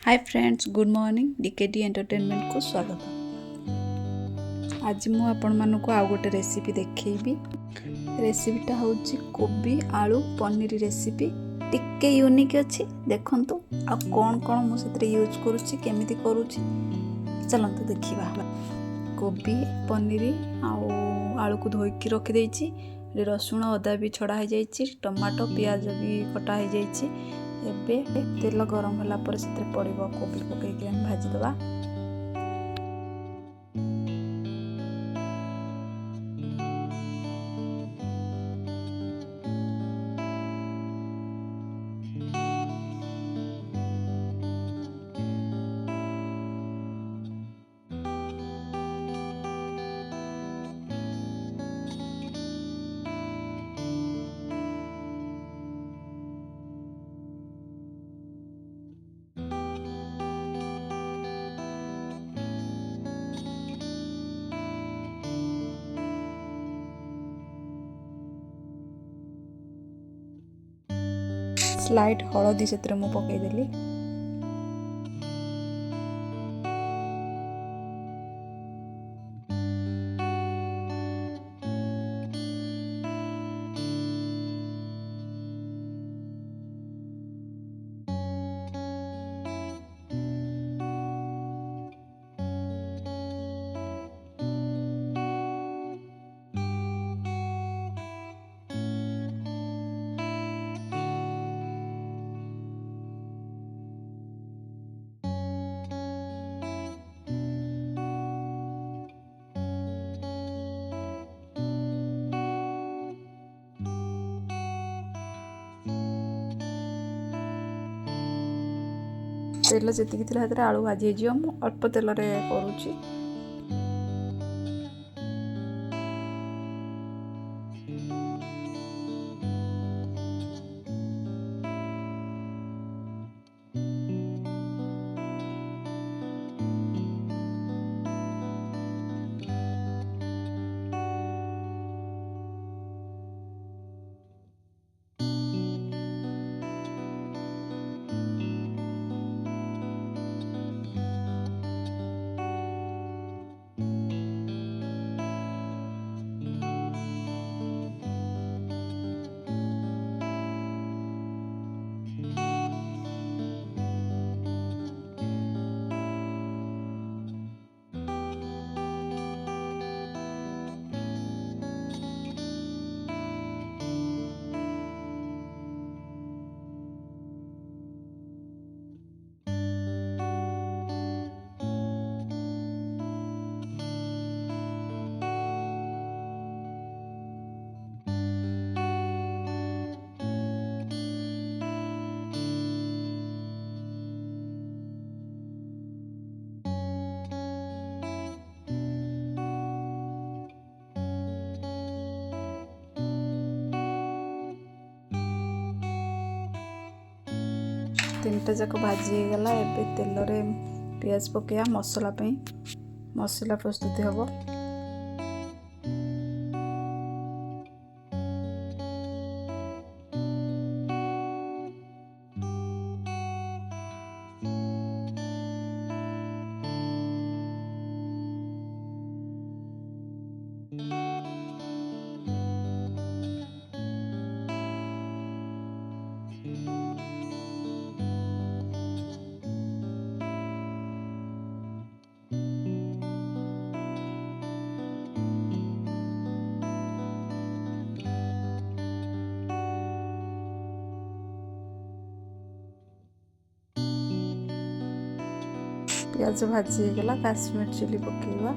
Hi friends, good morning. Decade entertainment को स्वागत। आज मु आपण मानक आउ गोटे रेसिपी देखी। रेसिपीटा हूँ कोबी आलू पनीर रेसिपी। टिके यूनिक अच्छी देखंतु आ कौन कौन मुझे यूज करुच्ची केमिति करुच्ची चलंतु देखिबा। कोबी पनीर आलू को धोईकी रखी देइची। रसुण अदा भी छड़ा हो जाइए, टमाटो पियाज भी कटा हो जाइए। एबे तेल गरम होला पर से पड़िबो कोबी पकईके हम भाजी दबा। स्लाइड हलदी से मु पकईदेली। तेल जी आलू भाजी हो अल्प तेल करुच्ची। तीनटा जाक भाजी गला। एबे तेल रे पियाज पकेया मसला पे मसला प्रस्तुति हबो। पियाज भाजी गला। काश्मीर चिली पकेवा।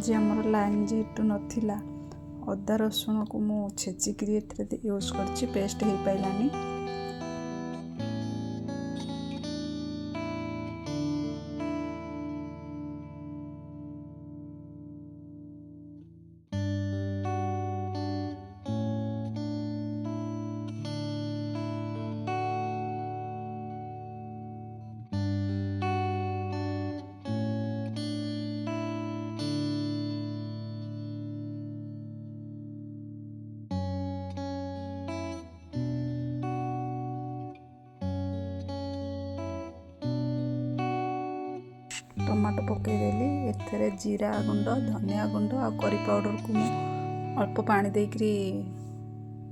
जी हमर लाइन जेहेतु नथिला अदा रसुण को मु छेचिकी यूज करछि, पेस्ट हो पाइलानी। टमाटो पकईदेली एथेरे जीरा गुंड धनिया गुंड आ करी पाउडर को मैं अल्प पानी देकरी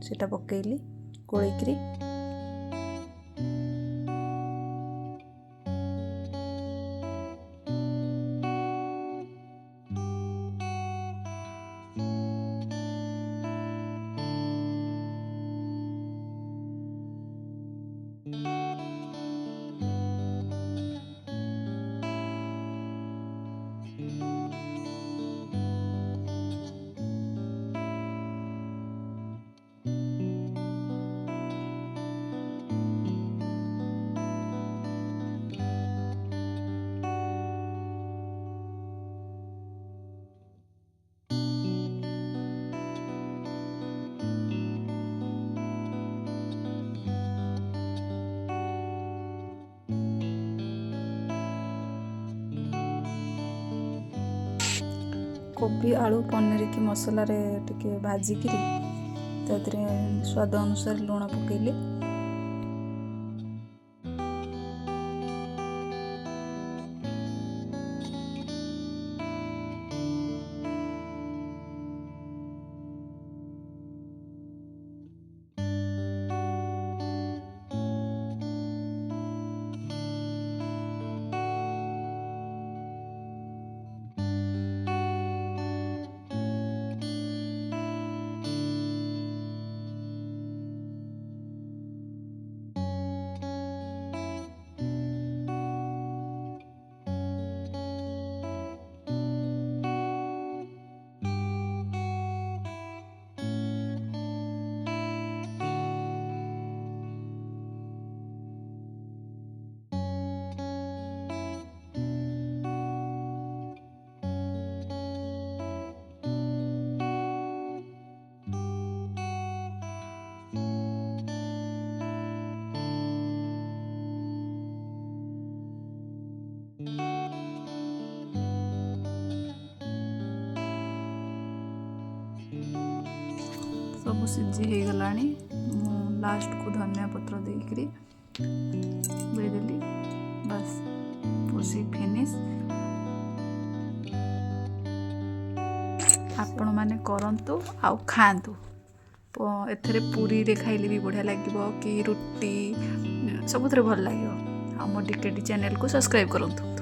सेटा पकईली गोलैकरी कोबी आलू पनीर की मसला रे टिके भाजिकी स्वाद अनुसार लुण पकईली सब सीझी हो गला लास्ट को धनिया पत्र देकरी देदेली बस पूसी फिनिश आपण माने करंतु आउ खांतु एथरे पूरी रे खाइले भी बढ़िया लागिबो कि रुटी सबुथरे भल लागिबो। हम डीकेडी चैनल को सब्सक्राइब करंतु।